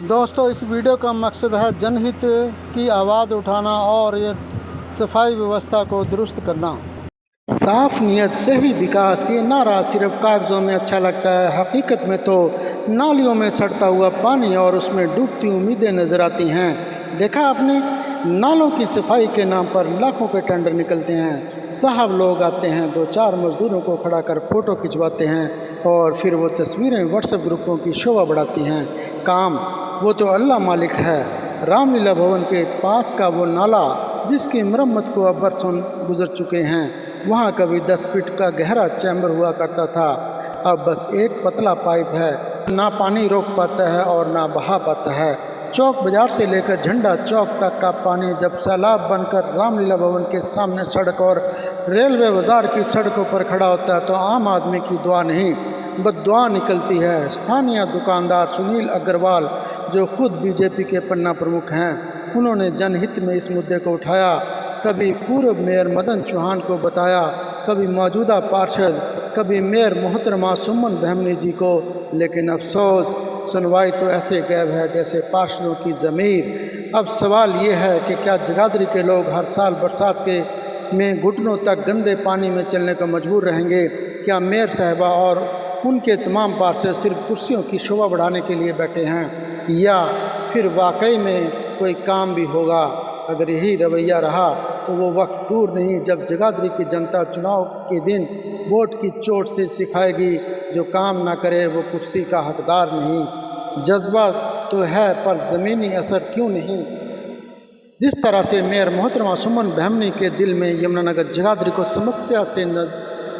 दोस्तों, इस वीडियो का मकसद है जनहित की आवाज़ उठाना और ये सफाई व्यवस्था को दुरुस्त करना। साफ नियत से ही विकास, ये नारा सिर्फ कागज़ों में अच्छा लगता है। हकीकत में तो नालियों में सड़ता हुआ पानी और उसमें डूबती उम्मीदें नज़र आती हैं। देखा आपने, नालों की सफाई के नाम पर लाखों के टेंडर निकलते हैं। साहब लोग आते हैं, 2-4 मजदूरों को खड़ा कर फ़ोटो खिंचवाते हैं और फिर वो तस्वीरें व्हाट्सएप ग्रुपों की शोभा बढ़ाती हैं। काम वो तो अल्लाह मालिक है। रामलीला भवन के पास का वो नाला जिसकी मरम्मत को अब बरसों गुजर चुके हैं, वहाँ कभी 10 फीट का गहरा चैम्बर हुआ करता था। अब बस एक पतला पाइप है, ना पानी रोक पाता है और ना बहा पाता है। चौक बाजार से लेकर झंडा चौक तक का पानी जब सैलाब बनकर रामलीला भवन के सामने सड़क और रेलवे बाजार की सड़कों पर खड़ा होता है तो आम आदमी की दुआ नहीं बद्दुआ निकलती है। स्थानीय दुकानदार सुनील अग्रवाल, जो खुद बीजेपी के पन्ना प्रमुख हैं, उन्होंने जनहित में इस मुद्दे को उठाया। कभी पूर्व मेयर मदन चौहान को बताया, कभी मौजूदा पार्षद, कभी मेयर मोहतरमा सुमन बहमनी जी को, लेकिन अफसोस सुनवाई तो ऐसे गायब है जैसे पार्षदों की ज़मीर। अब सवाल ये है कि क्या जगाधरी के लोग हर साल बरसात के में घुटनों तक गंदे पानी में चलने को मजबूर रहेंगे? क्या मेयर साहिबा और उनके तमाम पार्षद सिर्फ कुर्सियों की शोभा बढ़ाने के लिए बैठे हैं, या फिर वाकई में कोई काम भी होगा? अगर यही रवैया रहा तो वो वक्त दूर नहीं जब जगाधरी की जनता चुनाव के दिन वोट की चोट से सिखाएगी, जो काम ना करे वो कुर्सी का हकदार नहीं। जज्बा तो है पर ज़मीनी असर क्यों नहीं? जिस तरह से मेयर मोहतरमा सुमन बहमनी के दिल में यमुनानगर जगाधरी को समस्या से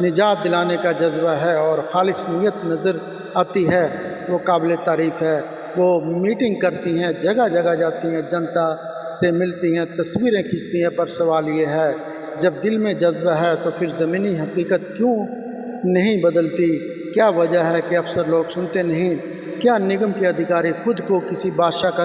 निजात दिलाने का जज्बा है और खालिस नीयत नज़र आती है, वो काबिल तारीफ़ है। वो मीटिंग करती हैं, जगह जगह जाती हैं, जनता से मिलती हैं, तस्वीरें खींचती हैं, पर सवाल ये है, जब दिल में जज्बा है तो फिर ज़मीनी हकीकत क्यों नहीं बदलती? क्या वजह है कि अफसर लोग सुनते नहीं? क्या निगम के अधिकारी खुद को किसी बादशाह का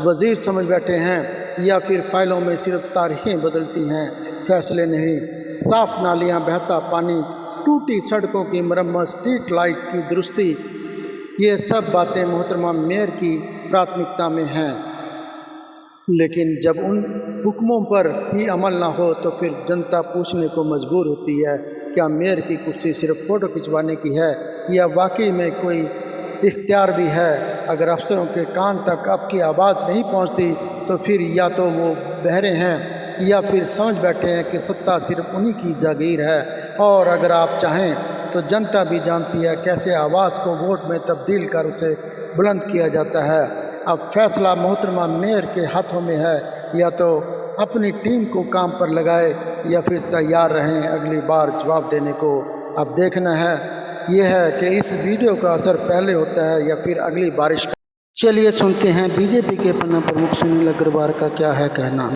वज़ीर समझ बैठे हैं, या फिर फाइलों में सिर्फ तारीखें बदलती हैं, फैसले नहीं? साफ़ नालियाँ, बहता पानी, टूटी सड़कों की मरम्मत, स्ट्रीट लाइट की दुरुस्ती, ये सब बातें मोहतरमा मेयर की प्राथमिकता में हैं। लेकिन जब उन हुक्मों पर ही अमल ना हो तो फिर जनता पूछने को मजबूर होती है, क्या मेयर की कुर्सी सिर्फ फ़ोटो खिंचवाने की है या वाकई में कोई इख्तियार भी है? अगर अफसरों के कान तक आपकी आवाज़ नहीं पहुंचती तो फिर या तो वो बहरे हैं या फिर समझ बैठे हैं कि सत्ता सिर्फ उन्हीं की जागीर है। और अगर आप चाहें तो जनता भी जानती है कैसे आवाज़ को वोट में तब्दील कर उसे बुलंद किया जाता है। अब फैसला मोहतरमा मेयर के हाथों में है, या तो अपनी टीम को काम पर लगाए या फिर तैयार रहें अगली बार जवाब देने को। अब देखना है ये है कि इस वीडियो का असर पहले होता है या फिर अगली बारिश का। चलिए सुनते हैं बीजेपी के पन्ना प्रमुख सुनील अग्रवाल का क्या है कहना।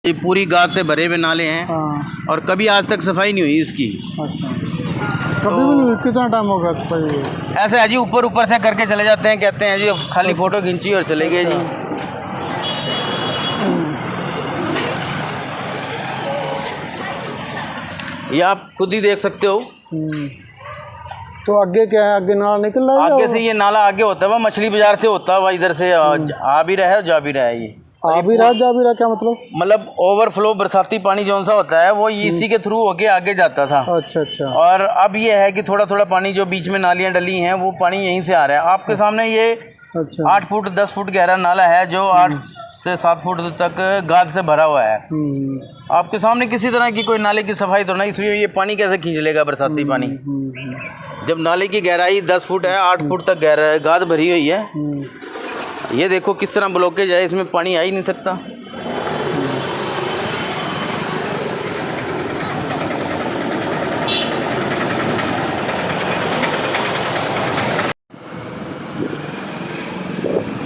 ये पूरी गाद से भरे हुए नाले हैं। हाँ। और कभी आज तक सफाई नहीं हुई इसकी। अच्छा, कभी भी नहीं? कितना टाइम होगा सफाई हुई? ऐसे है जी, ऊपर ऊपर से करके चले जाते हैं, कहते हैं जी खाली फ़ोटो खींची और चले गए जी। ये आप खुद ही देख सकते हो। तो आगे क्या है? आगे नाला निकल रहा है? आगे से ये नाला आगे होता है, वह मछली बाजार से होता है, वह इधर से आ भी रहा है और जा भी रहा है। ये आ भी रहा, जा भी रहा, क्या मतलब? मतलब ओवरफ्लो बरसाती पानी जौन सा होता है वो इसी के थ्रू होके आगे जाता था। अच्छा अच्छा। और अब ये है कि थोड़ा थोड़ा पानी जो बीच में नालियाँ डली हैं वो पानी यहीं से आ रहा है। आपके सामने ये 8 फुट 10 फुट गहरा नाला है जो 8 से 7 फुट तक गाद से भरा हुआ है। आपके सामने किसी तरह की कोई नाले की सफाई तो नहीं, इसलिए ये पानी कैसे खींच लेगा बरसाती पानी? जब नाले की गहराई 10 फुट है, 8 फुट तक गहरा गाद भरी हुई है। ये देखो किस तरह ब्लॉकेज है, इसमें पानी आ ही नहीं सकता।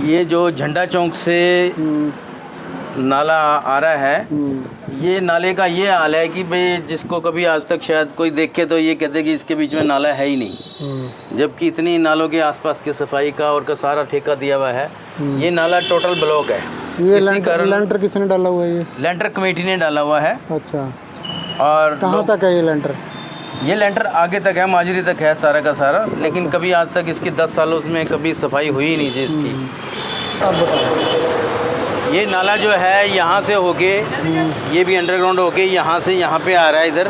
ये जो झंडा चौक से नाला आ रहा है, ये नाले का ये हाल है कि भाई जिसको कभी आज तक शायद कोई देखे तो ये कहते कि इसके बीच में नाला है ही नहीं, जबकि इतनी नालों के आसपास की सफाई का और का सारा ठेका दिया हुआ है। ये नाला टोटल ब्लॉक है। ये लेंटर किसने डाला हुआ है? ये लेंटर कमेटी ने डाला हुआ है। अच्छा, और कहाँ तक है ये लेंटर? ये लेंटर आगे तक है, माजरी तक है सारा का सारा, लेकिन कभी आज तक इसकी 10 सालों में कभी सफाई हुई नहीं थी इसकी। अब बताओ। ये नाला जो है यहाँ से होके, ये भी अंडरग्राउंड होके यहाँ से यहाँ पे आ रहा है इधर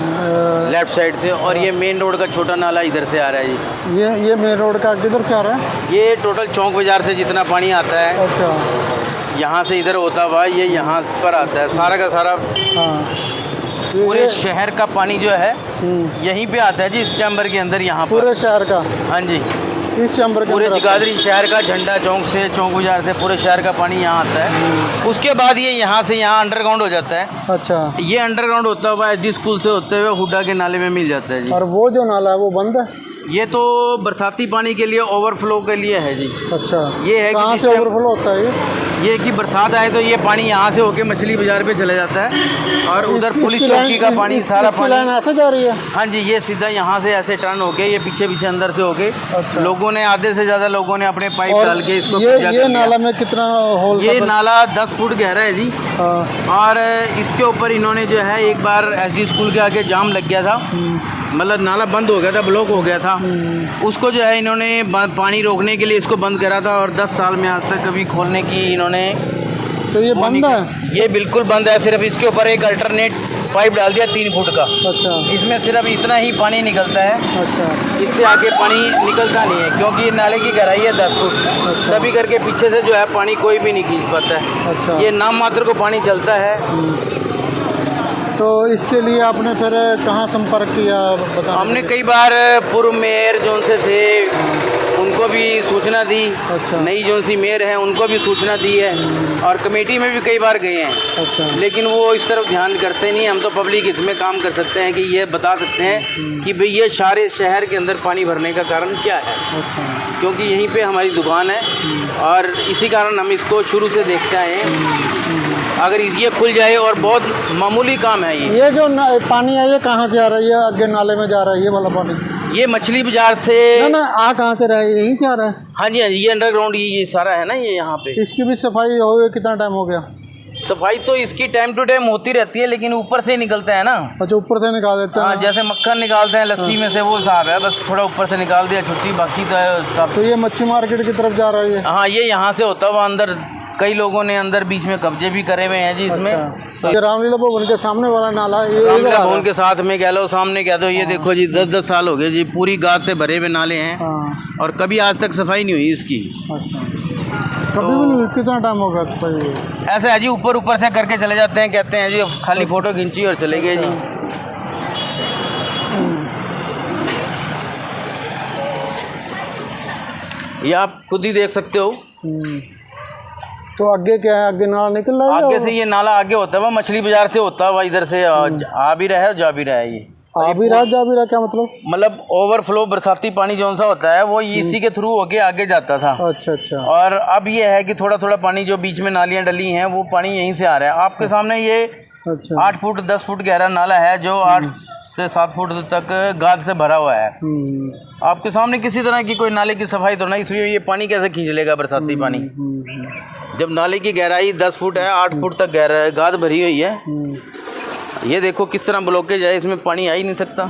लेफ्ट साइड से, और ये मेन रोड का छोटा नाला इधर से आ रहा है जी। ये मेन रोड का किधर से आ रहा है? ये टोटल चौक बाजार से जितना पानी आता है, अच्छा, यहाँ से इधर होता हुआ ये यहाँ पर आता है सारा का सारा। हाँ, पूरे शहर का पानी जो है यहीं पे आता है जी, इस चैम्बर के अंदर यहाँ पर। पूरे शहर का? हाँ जी, इस चैम्बर के पूरे अंदर जगाधरी शहर का, झंडा चौक से, चौक बाजार से पूरे शहर का पानी यहाँ आता है। उसके बाद ये यहाँ से यहाँ अंडरग्राउंड हो जाता है। अच्छा, ये अंडरग्राउंड होता हुआ एसडी स्कूल से होते हुए हुड्डा के नाले में मिल जाता है जी। और वो जो नाला है वो बंद है? ये तो बरसाती पानी के लिए, ओवरफ्लो के लिए है जी। अच्छा, ये है कहाँ कि से ओवरफ्लो होता है ये कि बरसात आए तो ये पानी यहाँ से होके मछली बाजार पे चला जाता है, और उधर पुलिस चौकी का पानी सारा पानी लाइन ऐसे जा रही है? हाँ जी, ये सीधा यहाँ से ऐसे टर्न होके, ये पीछे पीछे अंदर से होके। अच्छा। लोगों ने, आधे से ज़्यादा लोगों ने अपने पाइप डाल के इसको ये नाला में कितना होल? ये नाला 10 फुट गहरा है जी। हाँ। और इसके ऊपर इन्होंने जो है एक बार एसडी स्कूल के आगे जाम लग गया था, मतलब नाला बंद हो गया था, ब्लॉक हो गया था। उसको जो है इन्होंने पानी रोकने के लिए इसको बंद करा था, और 10 साल में आज तक कभी खोलने की इन्होंने। तो ये बंद है? ये बिल्कुल बंद है, सिर्फ इसके ऊपर एक अल्टरनेट पाइप डाल दिया 3 फुट का। अच्छा, इसमें सिर्फ इतना ही पानी निकलता है। अच्छा, इससे आगे पानी निकलता नहीं है, क्योंकि ये नाले की गहराई है 10 फुट। अच्छा। तभी करके पीछे से जो है पानी कोई भी नहीं खींच पाता है। अच्छा। ये नाम मात्र को पानी चलता है। तो इसके लिए आपने फिर कहाँ संपर्क किया? बता। हमने कई बार पूर्व मेयर जोन से थे, उनको भी सूचना दी। अच्छा। नई जोन सी मेयर है, उनको भी सूचना दी है, और कमेटी में भी कई बार गए हैं। अच्छा। लेकिन वो इस तरफ ध्यान करते नहीं। हम तो पब्लिक इसमें काम कर सकते हैं कि ये बता सकते हैं कि भाई ये सारे शहर के अंदर पानी भरने का कारण क्या है। अच्छा। क्योंकि यहीं पे हमारी दुकान है, और इसी कारण हम इसको शुरू से देखते आए हैं। अगर ये खुल जाए, और बहुत मामूली काम है ये जो पानी है ये कहाँ से आ रही है? आगे नाले में जा रहा है ये वाला पानी? ये मछली बाजार से। ना आ कहाँ से रहा है? यहीं से आ रहा है? हाँ जी, हाँ जी, ये अंडरग्राउंड ये सारा है ना, ये यहाँ पे। इसकी भी सफाई हुए कितना टाइम हो गया? सफाई तो इसकी टाइम टू टाइम होती रहती है, लेकिन ऊपर से निकलता है ना। अच्छा, ऊपर से निकाल देते हैं? हाँ, जैसे मक्खन निकालते हैं लस्सी में से, वो साहब है, बस थोड़ा ऊपर से निकाल दिया छुट्टी, बाकी तो सब। तो ये मच्छी मार्केट की तरफ जा रही है? हाँ, ये यहाँ से होता हुआ अंदर, कई लोगों ने अंदर बीच में कब्जे भी करे हुए हैं जी इसमें। अच्छा। तो ये रामलीला भवन के सामने वाला नाला है? रामलीला भवन के साथ में कह लो, सामने कह दो। ये देखो जी, 10-10 साल हो गए जी, पूरी गाद से भरे हुए नाले हैं। हाँ। और कभी आज तक सफाई नहीं हुई इसकी। अच्छा, कभी भी नहीं हुई? कितना टाइम होगा सफाई? ऐसे है जी, ऊपर ऊपर से करके चले जाते हैं, कहते हैं जी खाली फोटो खींची और चले गए जी। ये आप खुद ही देख सकते हो। तो आगे क्या है? आगे नाला निकल रहा है? आगे से ये नाला आगे होता है, वो मछली बाजार से होता है, इधर से आ भी रहा है और जा भी रहा है। ये आ भी रहा, जा भी रहा, क्या मतलब? मतलब ओवरफ्लो बरसाती पानी जौन सा होता है, वो इसी के थ्रू होके आगे जाता था। अच्छा, अच्छा। और अब ये है कि थोड़ा थोड़ा पानी जो बीच में नालियाँ डली हैं, वो पानी यहीं से आ रहा है। आपके सामने ये अच्छा 8 फुट 10 फुट गहरा नाला है, जो 8 से 7 फुट तक गाद से भरा हुआ है। आपके सामने किसी तरह की कोई नाले की सफाई तो नहीं, इसलिए ये पानी कैसे खींच लेगा बरसाती पानी? जब नाले की गहराई 10 फुट है, 8 फुट तक गहरा गाद भरी हुई है। ये देखो किस तरह ब्लॉकेज है, इसमें पानी आ ही नहीं सकता।